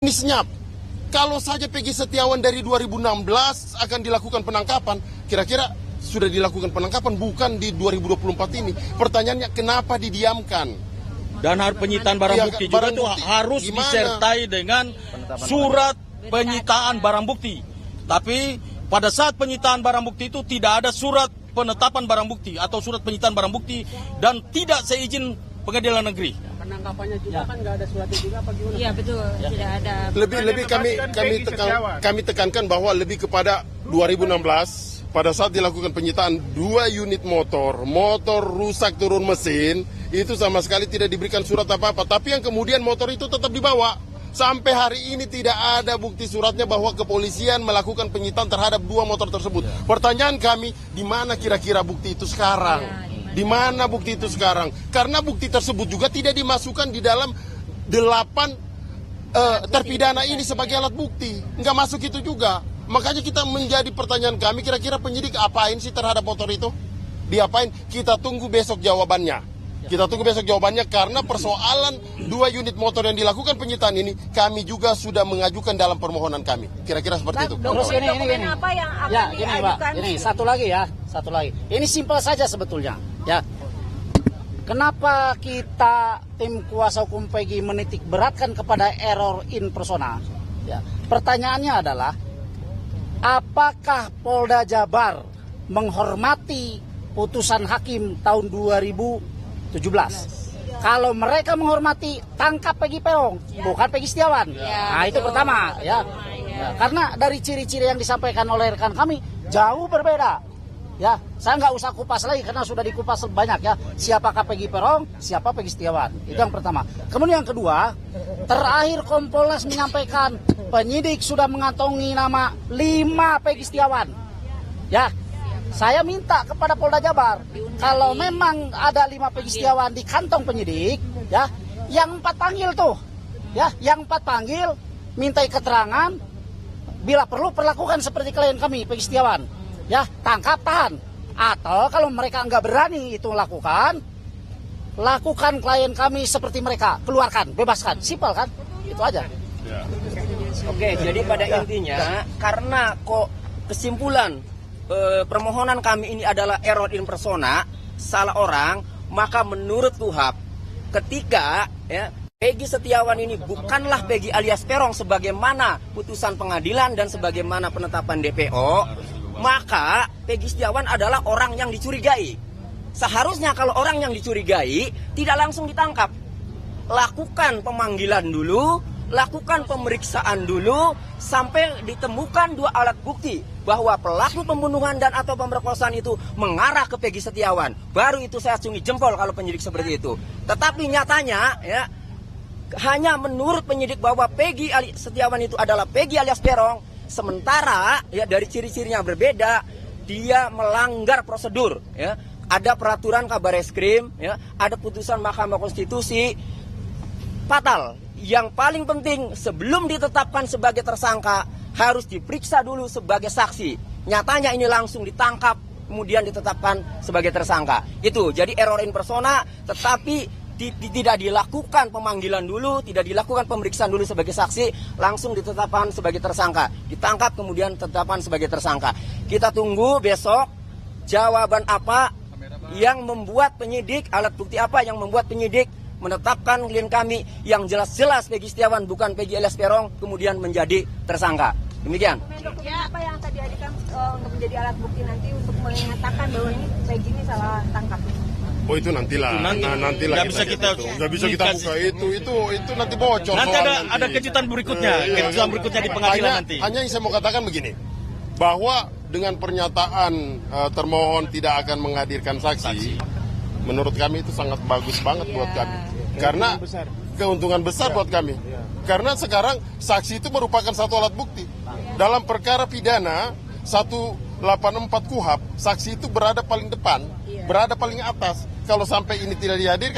Kami senyap. Kalau saja Peggy Setiawan dari 2016 akan dilakukan penangkapan, kira-kira sudah dilakukan penangkapan bukan di 2024 ini. Pertanyaannya kenapa didiamkan? Dan penyitaan barang bukti juga itu harus disertai dengan surat penyitaan barang bukti. Tapi pada saat penyitaan barang bukti itu tidak ada surat penetapan barang bukti atau surat penyitaan barang bukti dan tidak seizin pengadilan negeri. Penangkapannya juga kan nggak ada suratnya juga apa gimana? Iya betul, tidak ada. Lebih kami tekankan bahwa lebih kepada 2016 pada saat dilakukan penyitaan 2 unit motor rusak turun mesin, itu sama sekali tidak diberikan surat apa-apa. Tapi yang kemudian motor itu tetap dibawa. Sampai hari ini tidak ada bukti suratnya bahwa kepolisian melakukan penyitaan terhadap 2 motor tersebut. Pertanyaan kami, di mana kira-kira bukti itu sekarang? Di mana bukti itu sekarang? Karena bukti tersebut juga tidak dimasukkan di dalam 8 terpidana ini sebagai alat bukti. Nggak masuk itu juga. Makanya kita menjadi pertanyaan kami, kira-kira penyidik apain sih terhadap motor itu? Diapain? Kita tunggu besok jawabannya. Kita tunggu besok jawabannya karena persoalan 2 unit motor yang dilakukan penyitaan ini kami juga sudah mengajukan dalam permohonan kami. Kira-kira seperti itu. Terus ini. Apa yang akan ya, diajukan? Ini satu lagi. Ini simpel saja sebetulnya. Ya. Kenapa kita tim kuasa hukum Peggy menitik beratkan kepada error in persona? Ya. Pertanyaannya adalah, apakah Polda Jabar menghormati putusan hakim tahun 2017? Kalau mereka menghormati, tangkap Peggy Peong, bukan Peggy Setiawan. Nah itu pertama ya. Karena dari ciri-ciri yang disampaikan oleh rekan kami jauh berbeda. Ya, saya nggak usah kupas lagi karena sudah dikupas banyak ya. Siapakah Peggy Peong, siapa Peggy Setiawan. Itu yang pertama. Kemudian yang kedua, terakhir Kompolnas menyampaikan penyidik sudah mengantongi nama 5 Peggy Setiawan. Ya, saya minta kepada Polda Jabar, kalau memang ada 5 Peggy Setiawan di kantong penyidik, ya, yang 4 panggil tuh, ya, yang 4 panggil, mintai keterangan, bila perlu perlakukan seperti klien kami Peggy Setiawan, ya, tangkap, tahan, atau kalau mereka nggak berani itu lakukan klien kami seperti mereka, keluarkan, bebaskan, simpel kan, itu aja. Oke, jadi pada intinya karena kok kesimpulan permohonan kami ini adalah error in persona, salah orang, maka menurut KUHAP ketika ya Peggy Setiawan ini bukanlah Peggy alias Peong sebagaimana putusan pengadilan dan sebagaimana penetapan DPO, maka Peggy Setiawan adalah orang yang dicurigai. Seharusnya kalau orang yang dicurigai tidak langsung ditangkap. Lakukan pemanggilan dulu, lakukan pemeriksaan dulu sampai ditemukan 2 alat bukti bahwa pelaku pembunuhan dan atau pemerkosaan itu mengarah ke Peggy Setiawan. Baru itu saya acungi jempol kalau penyidik seperti itu. Tetapi nyatanya ya hanya menurut penyidik bahwa Peggy Setiawan itu adalah Peggy alias Peong, sementara ya dari ciri-cirinya berbeda, dia melanggar prosedur ya. Ada peraturan Kabareskrim ya, ada putusan Mahkamah Konstitusi. Fatal. Yang paling penting sebelum ditetapkan sebagai tersangka harus diperiksa dulu sebagai saksi. Nyatanya ini langsung ditangkap kemudian ditetapkan sebagai tersangka. Itu jadi error in persona, tetapi tidak dilakukan pemanggilan dulu, tidak dilakukan pemeriksaan dulu sebagai saksi, langsung ditetapkan sebagai tersangka. Ditangkap kemudian ditetapkan sebagai tersangka. Kita tunggu besok jawaban apa yang membuat penyidik, alat bukti apa yang membuat penyidik menetapkan klien kami yang jelas-jelas Peggy Setiawan bukan Peggy alias Peong kemudian menjadi tersangka. Demikian. Dokumen apa yang tadi diajukan untuk menjadi alat bukti nanti untuk mengatakan bahwa ini Peggy ini salah tangkap? Oh itu nantilah. Nantilah. Nggak bisa kita buka itu nanti bocor. Nanti ada kejutan berikutnya, kejutan berikutnya di pengadilan nanti. Hanya yang saya mau katakan begini, bahwa dengan pernyataan termohon tidak akan menghadirkan saksi. Menurut kami itu sangat bagus banget buat kami. Karena keuntungan besar buat kami. Karena sekarang saksi itu merupakan satu alat bukti. Dalam perkara pidana 184 KUHAP, saksi itu berada paling depan, berada paling atas. Kalau sampai ini tidak dihadirkan